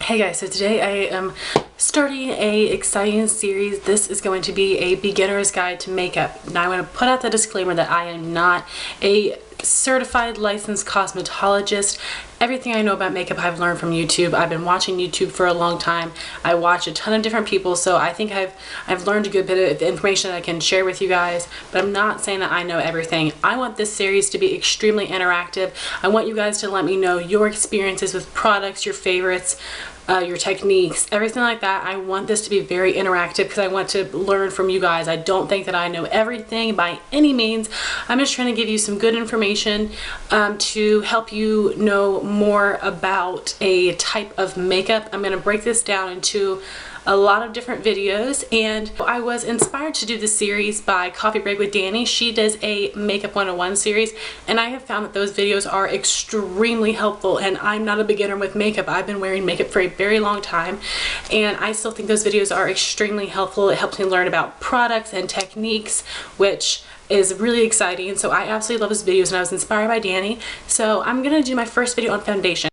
Hey guys, so today I am starting a exciting series. This is going to be a beginner's guide to makeup. Now I want to put out the disclaimer that I am not a certified licensed cosmetologist. Everything I know about makeup I've learned from YouTube. I've been watching YouTube for a long time. I watch a ton of different people, so I think I've learned a good bit of the information that I can share with you guys, but I'm not saying that I know everything. I want this series to be extremely interactive. I want you guys to let me know your experiences with products, your favorites, your techniques, everything like that. I want this to be very interactive because I want to learn from you guys. I don't think that I know everything by any means. I'm just trying to give you some good information to help you know more about a type of makeup. I'm going to break this down into a lot of different videos, and I was inspired to do this series by Coffee Break with Dani. She does a Makeup 101 series, and I have found that those videos are extremely helpful, and I'm not a beginner with makeup. I've been wearing makeup for a very long time, and I still think those videos are extremely helpful. It helps me learn about products and techniques, which is really exciting. So I absolutely love his videos, and I was inspired by Dani. So I'm gonna do my first video on foundation.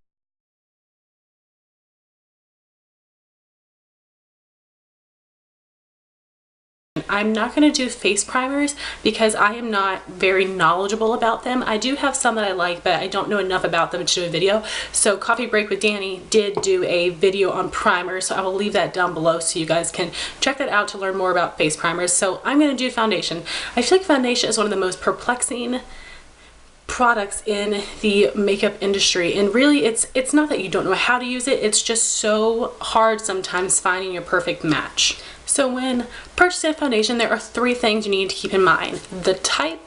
I'm not going to do face primers because I am not very knowledgeable about them. I do have some that I like, but I don't know enough about them to do a video. So Coffee Break with Dani did do a video on primers, so I will leave that down below so you guys can check that out to learn more about face primers. So I'm going to do foundation. I feel like foundation is one of the most perplexing products in the makeup industry, and really it's not that you don't know how to use it, it's just so hard sometimes finding your perfect match. So when purchasing a foundation, there are three things you need to keep in mind: the type,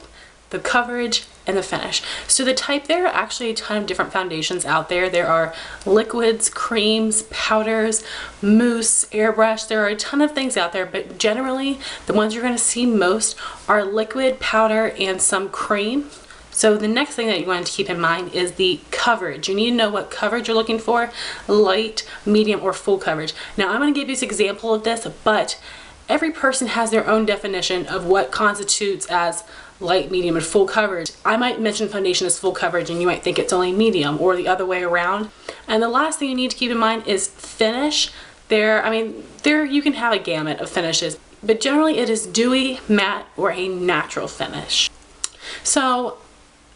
the coverage, and the finish. So the type, there are actually a ton of different foundations out there. There are liquids, creams, powders, mousse, airbrush. There are a ton of things out there, but generally the ones you're going to see most are liquid, powder, and some cream. So the next thing that you want to keep in mind is the coverage. You need to know what coverage you're looking for: light, medium, or full coverage. Now I'm going to give you an example of this, but every person has their own definition of what constitutes as light, medium, and full coverage. I might mention foundation as full coverage and you might think it's only medium, or the other way around. And the last thing you need to keep in mind is finish. There you can have a gamut of finishes, but generally it is dewy, matte, or a natural finish. So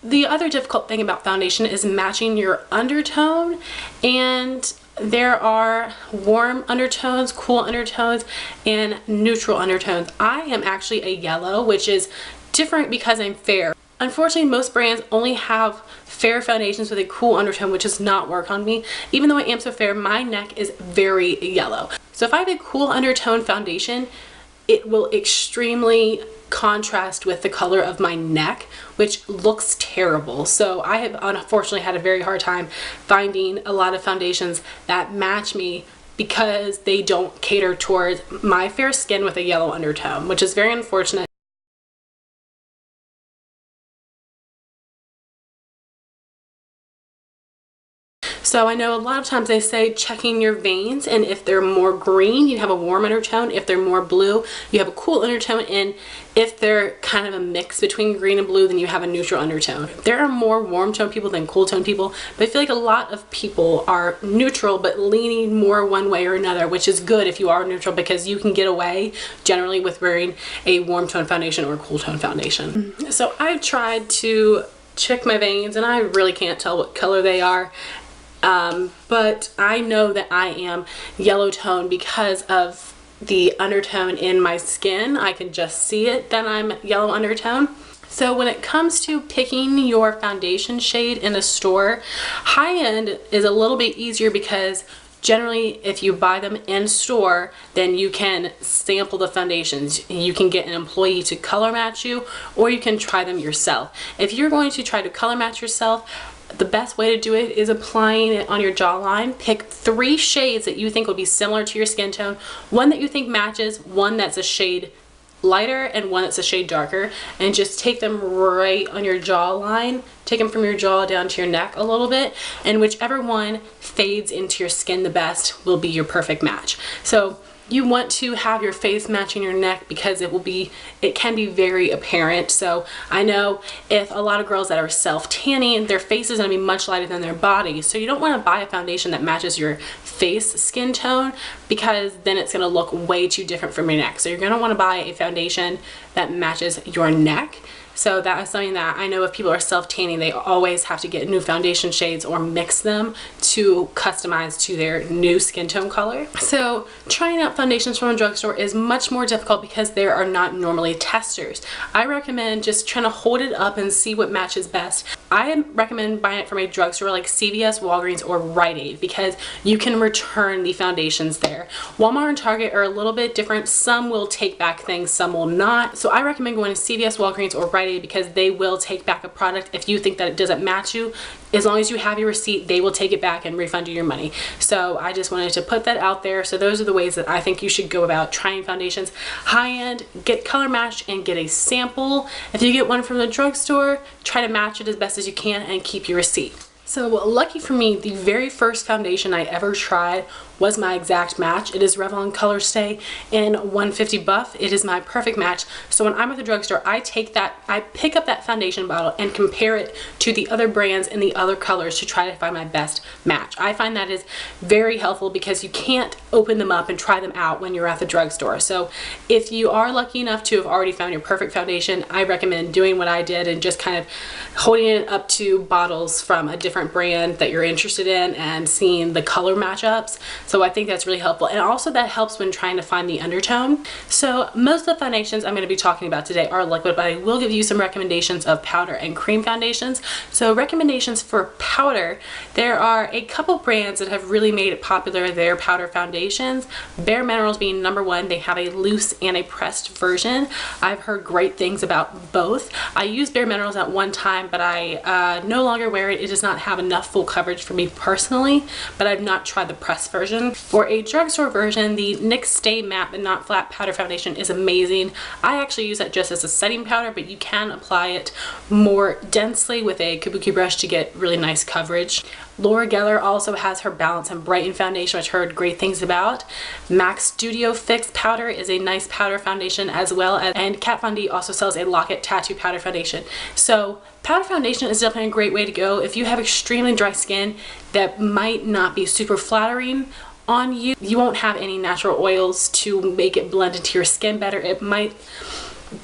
the other difficult thing about foundation is matching your undertone, and there are warm undertones, cool undertones, and neutral undertones. I am actually a yellow, which is different because I'm fair. Unfortunately, most brands only have fair foundations with a cool undertone, which does not work on me. Even though I am so fair, my neck is very yellow. So if I have a cool undertone foundation, it will extremely contrast with the color of my neck, which looks terrible. So I have unfortunately had a very hard time finding a lot of foundations that match me because they don't cater towards my fair skin with a yellow undertone, which is very unfortunate. So I know a lot of times they say checking your veins, and if they're more green, you have a warm undertone. If they're more blue, you have a cool undertone. And if they're kind of a mix between green and blue, then you have a neutral undertone. There are more warm tone people than cool tone people, but I feel like a lot of people are neutral but leaning more one way or another, which is good if you are neutral because you can get away generally with wearing a warm tone foundation or a cool tone foundation. So I've tried to check my veins and I really can't tell what color they are. But I know that I am yellow tone because of the undertone in my skin. I can just see it that I'm yellow undertone. So when it comes to picking your foundation shade in a store, high end is a little bit easier because generally if you buy them in store, then you can sample the foundations. You can get an employee to color match you, or you can try them yourself. If you're going to try to color match yourself, the best way to do it is applying it on your jawline. Pick 3 shades that you think will be similar to your skin tone, one that you think matches, one that's a shade lighter, and one that's a shade darker, and just take them right on your jawline. Take them from your jaw down to your neck a little bit, and whichever one fades into your skin the best will be your perfect match. So you want to have your face matching your neck because it can be very apparent. So I know if a lot of girls that are self-tanning, their face is going to be much lighter than their body. So you don't want to buy a foundation that matches your face skin tone, because then it's going to look way too different from your neck. So you're going to want to buy a foundation that matches your neck. So that is something that I know if people are self-tanning, they always have to get new foundation shades or mix them to customize to their new skin tone color. So trying out foundations from a drugstore is much more difficult because there are not normally testers. I recommend just trying to hold it up and see what matches best. I recommend buying it from a drugstore like CVS, Walgreens, or Rite Aid, because you can return the foundations there. Walmart and Target are a little bit different. Some will take back things, some will not. So I recommend going to CVS, Walgreens, or Rite Aid, because they will take back a product if you think that it doesn't match you. As long as you have your receipt, they will take it back and refund you your money. So I just wanted to put that out there. So those are the ways that I think you should go about trying foundations. High-end, get color matched and get a sample. If you get one from the drugstore, try to match it as best as you can and keep your receipt. So lucky for me, the very first foundation I ever tried was my exact match. It is Revlon Colorstay in 150 Buff. It is my perfect match. So when I'm at the drugstore, I pick up that foundation bottle and compare it to the other brands and the other colors to try to find my best match. I find that is very helpful because you can't open them up and try them out when you're at the drugstore. So if you are lucky enough to have already found your perfect foundation, I recommend doing what I did and just kind of holding it up to bottles from a different brand that you're interested in and seeing the color matchups. So I think that's really helpful, and also that helps when trying to find the undertone. So most of the foundations I'm going to be talking about today are liquid, but I will give you some recommendations of powder and cream foundations. So recommendations for powder, there are a couple brands that have really made it popular, their powder foundations. Bare Minerals being number one. They have a loose and a pressed version. I've heard great things about both. I used Bare Minerals at one time, but I no longer wear it. It does not have enough full coverage for me personally, but I've not tried the pressed version. For a drugstore version, the NYX Stay Matte But Not Flat Powder Foundation is amazing. I actually use that just as a setting powder, but you can apply it more densely with a kabuki brush to get really nice coverage. Laura Geller also has her Balance and Brighten foundation, which I heard great things about. MAC Studio Fix powder is a nice powder foundation as well, and Kat Von D also sells a Lock-It Tattoo powder foundation. So powder foundation is definitely a great way to go if you have extremely dry skin that might not be super flattering on you. You won't have any natural oils to make it blend into your skin better. It might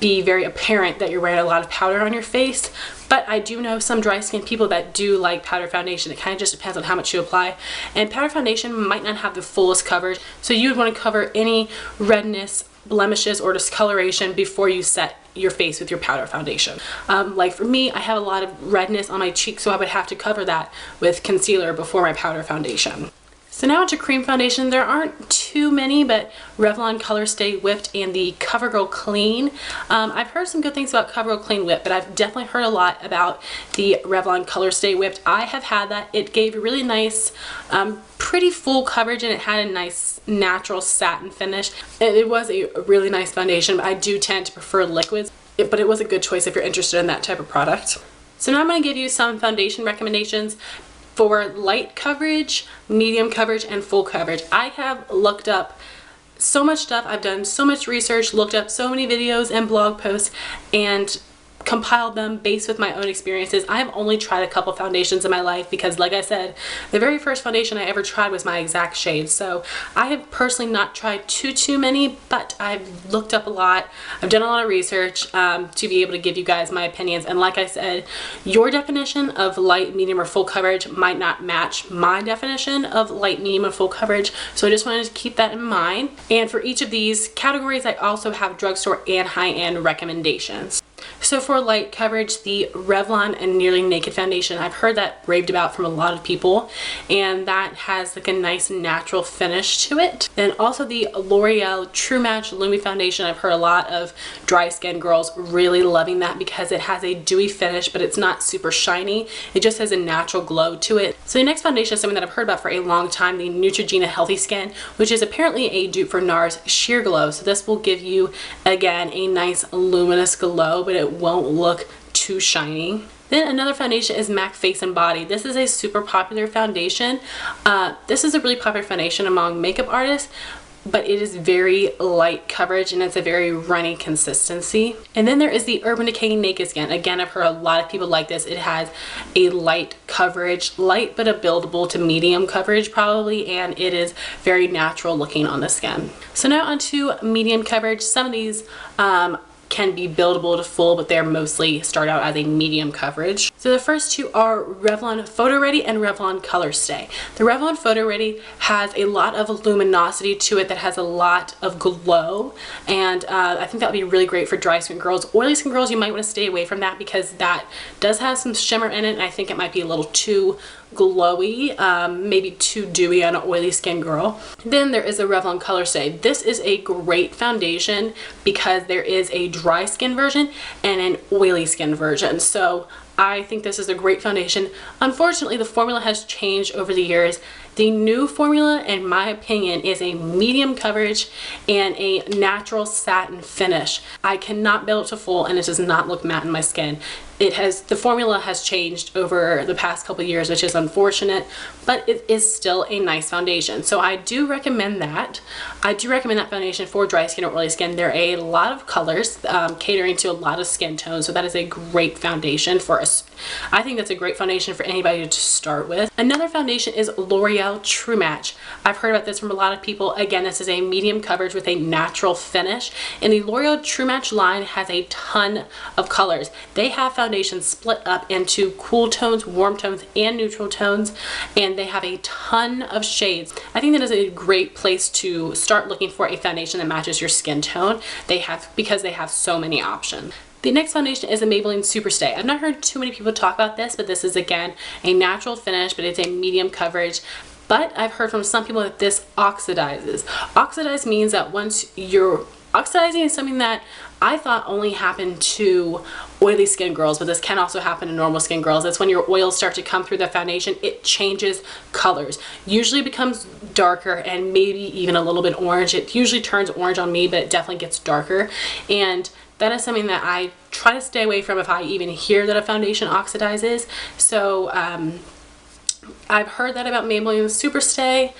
be very apparent that you're wearing a lot of powder on your face, but I do know some dry skin people that do like powder foundation. It kind of just depends on how much you apply, and powder foundation might not have the fullest coverage, so you would want to cover any redness, blemishes, or discoloration before you set your face with your powder foundation. Like for me, I have a lot of redness on my cheeks, so I would have to cover that with concealer before my powder foundation. So now to cream foundation. There aren't too many, but Revlon Colorstay Whipped and the CoverGirl Clean. I've heard some good things about CoverGirl Clean Whipped, but I've definitely heard a lot about the Revlon Colorstay Whipped. I have had that. It gave really nice, pretty full coverage, and it had a nice natural satin finish. It was a really nice foundation, but I do tend to prefer liquids, but it was a good choice if you're interested in that type of product. So now I'm going to give you some foundation recommendations for light coverage, medium coverage, and full coverage. I have looked up so much stuff. I've done so much research, looked up so many videos and blog posts, and compiled them based with my own experiences. I have only tried a couple foundations in my life because, like I said, the very first foundation I ever tried was my exact shade. So I have personally not tried too many, but I've looked up a lot. I've done a lot of research to be able to give you guys my opinions. And like I said, your definition of light, medium, or full coverage might not match my definition of light, medium, and full coverage. So I just wanted to keep that in mind. And for each of these categories, I also have drugstore and high-end recommendations. So for light coverage, the Revlon and Nearly Naked foundation, I've heard that raved about from a lot of people, and that has like a nice natural finish to it. Then also the L'Oreal True Match Lumi foundation, I've heard a lot of dry skin girls really loving that because it has a dewy finish, but it's not super shiny. It just has a natural glow to it. So the next foundation is something that I've heard about for a long time, the Neutrogena Healthy Skin, which is apparently a dupe for NARS Sheer Glow. So this will give you, again, a nice luminous glow, but it won't look too shiny. Then another foundation is MAC Face and Body. This is a super popular foundation. This is a really popular foundation among makeup artists, but it is very light coverage and it's a very runny consistency. And then there is the Urban Decay Naked Skin. Again, I've heard a lot of people like this. It has a light coverage, light but a buildable to medium coverage probably, and it is very natural looking on the skin. So now onto medium coverage. Some of these can be buildable to full, but they're mostly start out as a medium coverage. So the first two are Revlon Photo Ready and Revlon Colorstay. The Revlon Photo Ready has a lot of luminosity to it that has a lot of glow, and I think that would be really great for dry skin girls. Oily skin girls, you might want to stay away from that because that does have some shimmer in it, and I think it might be a little too glowy, maybe too dewy on an oily skin girl. Then there is a Revlon Colorstay. This is a great foundation because there is a dry skin version and an oily skin version. So I think this is a great foundation. Unfortunately, the formula has changed over the years. The new formula, in my opinion, is a medium coverage and a natural satin finish. I cannot build it to full and it does not look matte in my skin. The formula has changed over the past couple years, which is unfortunate, but it is still a nice foundation. So I do recommend that. I do recommend that foundation for dry skin or oily skin. There are a lot of colors catering to a lot of skin tones, so that is a great foundation for us. I think that's a great foundation for anybody to start with. Another foundation is L'Oreal True Match. I've heard about this from a lot of people. Again, this is a medium coverage with a natural finish, and the L'Oreal True Match line has a ton of colors. They have foundations split up into cool tones, warm tones, and neutral tones, and they have a ton of shades. I think that is a great place to start looking for a foundation that matches your skin tone. Because they have so many options. The next foundation is a Maybelline Superstay. I've not heard too many people talk about this, but this is again a natural finish, but it's a medium coverage. But I've heard from some people that this oxidizes. Oxidize means that once you're oxidizing is something that I thought only happened to oily skin girls, but this can also happen to normal skin girls. That's when your oils start to come through the foundation, it changes colors. Usually becomes darker and maybe even a little bit orange. It usually turns orange on me, but it definitely gets darker. And that is something that I try to stay away from if I even hear that a foundation oxidizes. So I've heard that about Maybelline Superstay,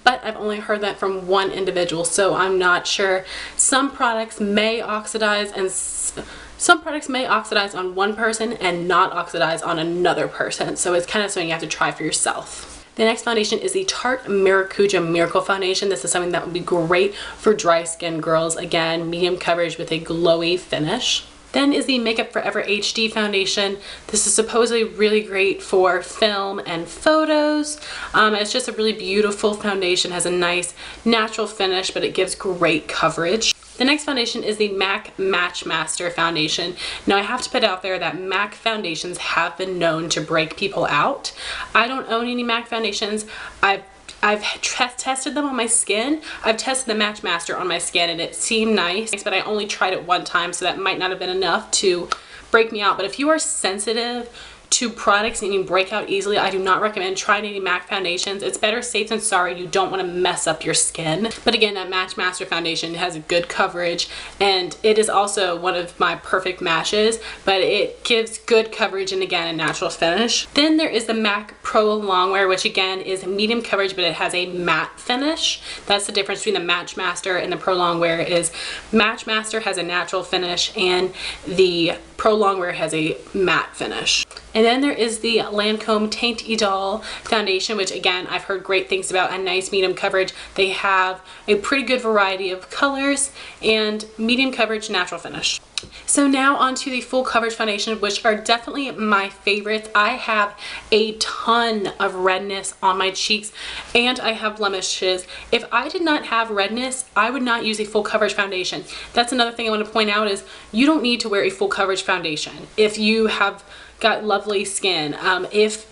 but I've only heard that from one individual, so I'm not sure. Some products may oxidize, and some products may oxidize on one person and not oxidize on another person, so it's kind of something you have to try for yourself. The next foundation is the Tarte Maracuja Miracle Foundation. This is something that would be great for dry skin girls. Again, medium coverage with a glowy finish. Then is the MakeUpForEver HD foundation. This is supposedly really great for film and photos. It's just a really beautiful foundation, has a nice natural finish, but it gives great coverage. The next foundation is the MAC Matchmaster foundation. Now I have to put out there that MAC foundations have been known to break people out. I don't own any MAC foundations. I've tested them on my skin. I've tested the Matchmaster on my skin and it seemed nice, but I only tried it one time, so that might not have been enough to break me out. But if you are sensitive to products and you break out easily, I do not recommend trying any MAC foundations. It's better safe than sorry. You don't want to mess up your skin. But again, that Matchmaster foundation has a good coverage, and it is also one of my perfect matches, but it gives good coverage and again a natural finish. Then there is the MAC ProLongwear, which again is medium coverage, but it has a matte finish. That's the difference between the Matchmaster and the ProLongwear. Is Matchmaster has a natural finish and the ProLongwear has a matte finish. And then there is the Lancome Teint Idole foundation, which again I've heard great things about. A nice medium coverage. They have a pretty good variety of colors and medium coverage, natural finish. So now onto the full coverage foundation, which are definitely my favorites. I have a ton of redness on my cheeks and I have blemishes. If I did not have redness, I would not use a full coverage foundation. That's another thing I want to point out, is you don't need to wear a full coverage foundation if you have got lovely skin.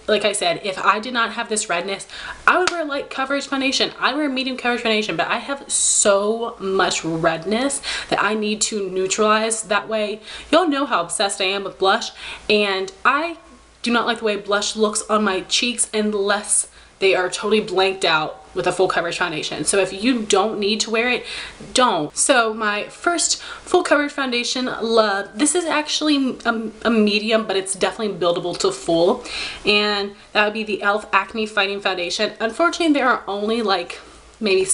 Like I said, if I did not have this redness, I would wear light coverage foundation. I wear medium coverage foundation, but I have so much redness that I need to neutralize. That way, y'all know how obsessed I am with blush, and I do not like the way blush looks on my cheeks unless they are totally blanked out with a full coverage foundation. So if you don't need to wear it, don't. So my first full coverage foundation, love. This is actually a medium, but it's definitely buildable to full. And that would be the e.l.f. Acne Fighting Foundation. Unfortunately, there are only like maybe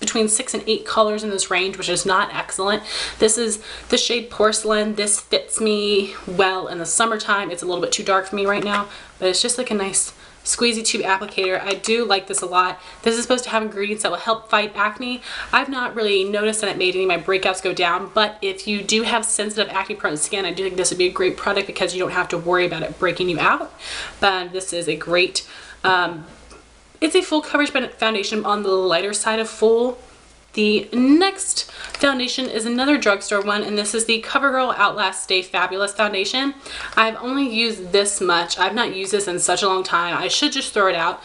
between 6 and 8 colors in this range, which is not excellent. This is the shade Porcelain. This fits me well in the summertime. It's a little bit too dark for me right now, but it's just like a nice squeezy tube applicator. I do like this a lot. This is supposed to have ingredients that will help fight acne. I've not really noticed that it made any of my breakouts go down, but if you do have sensitive acne prone skin, I do think this would be a great product because you don't have to worry about it breaking you out. But this is a great it's a full coverage foundation on the lighter side of full. The next foundation is another drugstore one, and this is the CoverGirl Outlast Stay Fabulous foundation. I've only used this much. I've not used this in such a long time. I should just throw it out.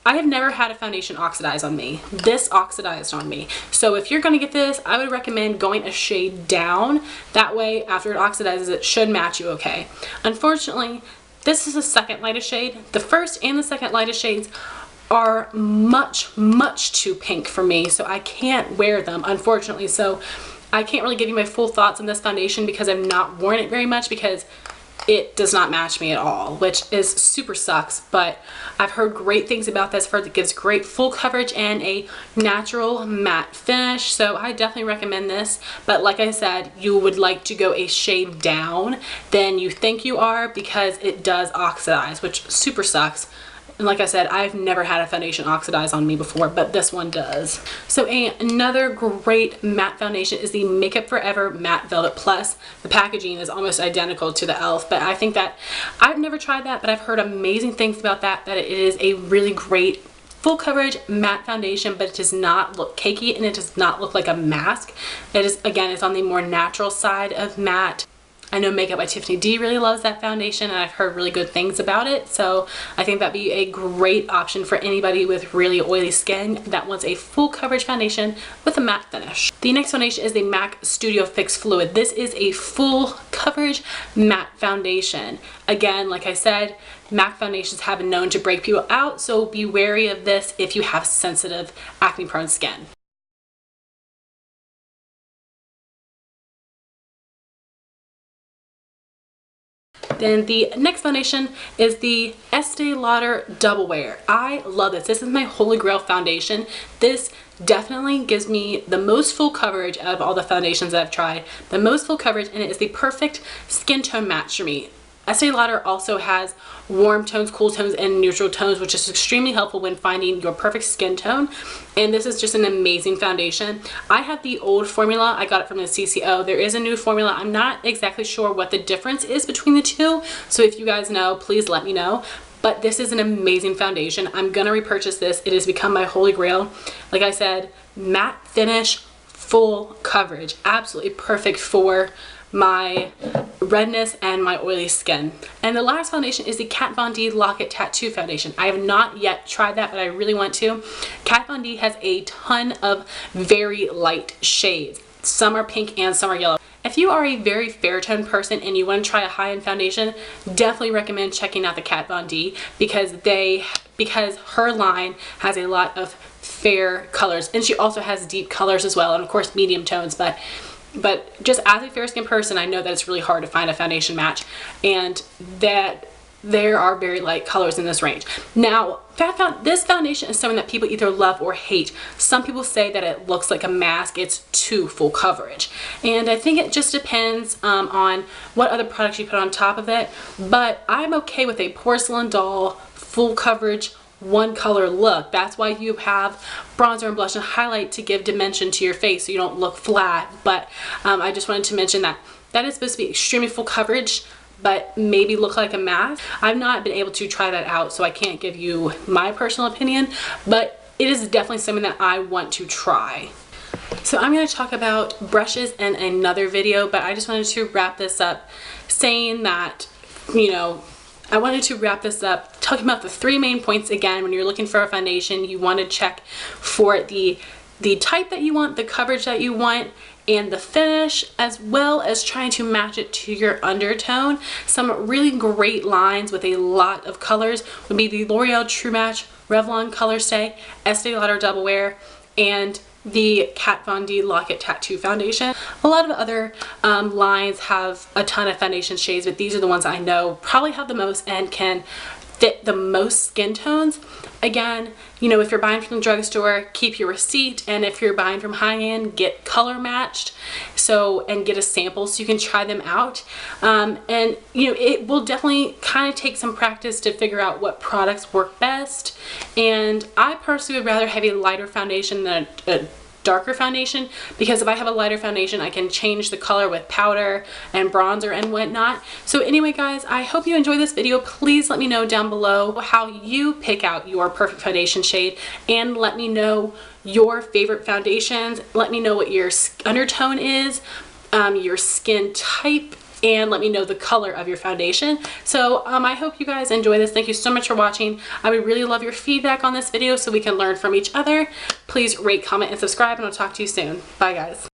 I have never had a foundation oxidize on me. This oxidized on me. So if you're gonna get this, I would recommend going a shade down. That way, after it oxidizes, it should match you okay. Unfortunately, this is the second lightest shade. The first and the second lightest shades are much, much too pink for me, so I can't wear them, unfortunately. So I can't really give you my full thoughts on this foundation because I've not worn it very much because it does not match me at all, which is super sucks, but I've heard great things about this. I've heard it gives great full coverage and a natural matte finish, so I definitely recommend this. But like I said, you would like to go a shade down than you think you are because it does oxidize, which super sucks. And like I said, I've never had a foundation oxidize on me before, but this one does. So another great matte foundation is the MakeUpForEver Mat Velvet Plus. The packaging is almost identical to the e.l.f., but I think that I've never tried that, but I've heard amazing things about that it is a really great full coverage matte foundation, but it does not look cakey and it does not look like a mask. It is, again, it's on the more natural side of matte. I know Makeup by Tiffany D really loves that foundation, and I've heard really good things about it, so I think that'd be a great option for anybody with really oily skin that wants a full coverage foundation with a matte finish. The next foundation is the MAC Studio Fix Fluid. This is a full coverage matte foundation. Again, like I said, MAC foundations have been known to break people out, so be wary of this if you have sensitive acne prone skin. Then the next foundation is the Estee Lauder Double Wear. I love this. This is my holy grail foundation. This definitely gives me the most full coverage out of all the foundations that I've tried. The most full coverage, and it is the perfect skin tone match for me. Estee Lauder also has warm tones, cool tones, and neutral tones, which is extremely helpful when finding your perfect skin tone. And this is just an amazing foundation. I have the old formula. I got it from the CCO. There is a new formula. I'm not exactly sure what the difference is between the two. So if you guys know, please let me know. But this is an amazing foundation. I'm gonna repurchase this. It has become my holy grail. Like I said, matte finish, full coverage. Absolutely perfect for my redness and my oily skin. And the last foundation is the Kat Von D Lock It Tattoo foundation. I have not yet tried that, but I really want to. Kat Von D has a ton of very light shades. Some are pink and some are yellow. If you are a very fair tone person and you want to try a high-end foundation, definitely recommend checking out the Kat Von D because her line has a lot of fair colors, and she also has deep colors as well, and of course medium tones, but just as a fair skin person, I know that it's really hard to find a foundation match and that there are very light colors in this range. Now, this foundation is something that people either love or hate. Some people say that it looks like a mask, it's too full coverage. And I think it just depends on what other products you put on top of it, but I'm okay with a porcelain doll, full coverage, one color look. That's why you have bronzer and blush and highlight to give dimension to your face so you don't look flat. But I just wanted to mention that is supposed to be extremely full coverage but maybe look like a mask. I've not been able to try that out, so I can't give you my personal opinion, but it is definitely something that I want to try. So I'm going to talk about brushes in another video, but I just wanted to wrap this up saying that, you know, I wanted to wrap this up talking about the 3 main points. Again, when you're looking for a foundation, you want to check for the type that you want, the coverage that you want, and the finish, as well as trying to match it to your undertone. Some really great lines with a lot of colors would be the L'Oreal True Match, Revlon Colorstay, Estee Lauder Double Wear, and the Kat Von D Lock It Tattoo foundation. A lot of other lines have a ton of foundation shades, but these are the ones I know probably have the most and can fit the most skin tones. Again, you know, if you're buying from the drugstore, keep your receipt, and if you're buying from high-end, get color matched, and get a sample so you can try them out. And you know, it will definitely kind of take some practice to figure out what products work best. And I personally would rather have a lighter foundation than a darker foundation, because if I have a lighter foundation, I can change the color with powder and bronzer and whatnot. So anyway, guys, I hope you enjoyed this video. Please let me know down below how you pick out your perfect foundation shade, and let me know your favorite foundations. Let me know what your undertone is, your skin type, and let me know the color of your foundation. So I hope you guys enjoy this. Thank you so much for watching. I would really love your feedback on this video so we can learn from each other. Please rate, comment, and subscribe, and I'll talk to you soon. Bye, guys.